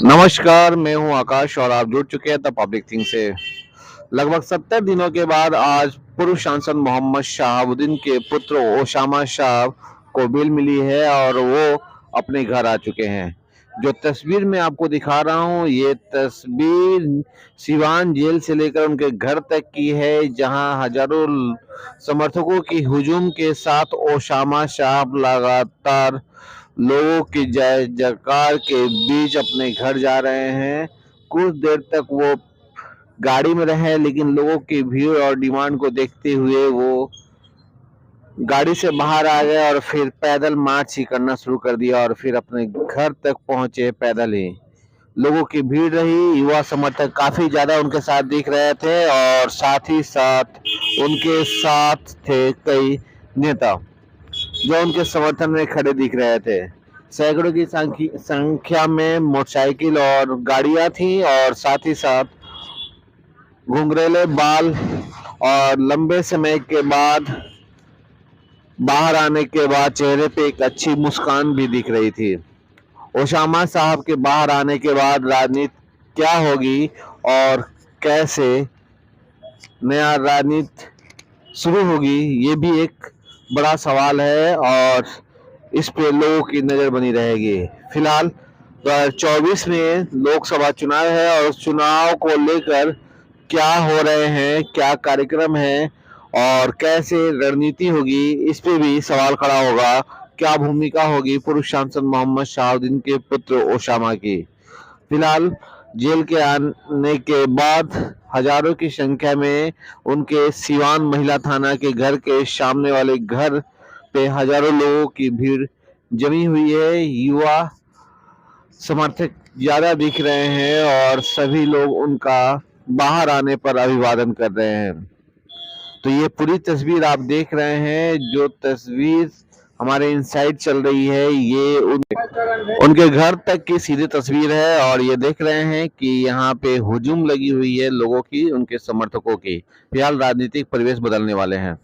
नमस्कार, मैं हूं आकाश और आप जुड़ चुके हैं द पब्लिक थिंग से। लगभग 70 दिनों के बाद आज पूर्व सांसद मोहम्मद शहाबुद्दीन के पुत्र ओसामा शाह को बेल मिली है और वो अपने घर आ चुके हैं। जो तस्वीर मैं आपको दिखा रहा हूं, ये तस्वीर सिवान जेल से लेकर उनके घर तक की है, जहां हजारों समर्थकों की हुजूम के साथ ओसामा शाह लगातार लोगों की जय जयकार के बीच अपने घर जा रहे हैं। कुछ देर तक वो गाड़ी में रहे, लेकिन लोगों की भीड़ और डिमांड को देखते हुए वो गाड़ी से बाहर आ गए और फिर पैदल मार्च ही करना शुरू कर दिया और फिर अपने घर तक पहुंचे पैदल ही। लोगों की भीड़ रही, युवा समर्थक काफी ज्यादा उनके साथ दिख रहे थे और साथ ही साथ उनके साथ थे कई नेता जो उनके समर्थन में खड़े दिख रहे थे। सैकड़ों की संख्या में मोटरसाइकिल और गाड़ियां थी और साथ ही साथ घुंघरेले बाल और लंबे समय के बाद बाहर आने के बाद चेहरे पे एक अच्छी मुस्कान भी दिख रही थी। ओसामा साहब के बाहर आने के बाद राजनीति क्या होगी और कैसे नया राजनीति शुरू होगी, ये भी एक बड़ा सवाल है और इस पे लोगों की नजर बनी रहेगी। फिलहाल 2024 में लोकसभा चुनाव है और उस चुनाव को लेकर क्या हो रहे हैं, क्या कार्यक्रम है और कैसे रणनीति होगी, इस पे भी सवाल खड़ा होगा। क्या भूमिका होगी पूर्व सांसद मोहम्मद शहाबुद्दीन के पुत्र ओसामा की। फिलहाल जेल के आने के बाद हजारों की संख्या में उनके सिवान महिला थाना के घर के सामने वाले घर पे हजारों लोगों की भीड़ जमी हुई है। युवा समर्थक ज्यादा दिख रहे हैं और सभी लोग उनका बाहर आने पर अभिवादन कर रहे हैं। तो ये पूरी तस्वीर आप देख रहे हैं, जो तस्वीर हमारे इनसाइड चल रही है, ये उनके घर तक की सीधी तस्वीर है और ये देख रहे हैं कि यहाँ पे हुजूम लगी हुई है लोगों की, उनके समर्थकों की। फिलहाल राजनीतिक परिवेश बदलने वाले हैं।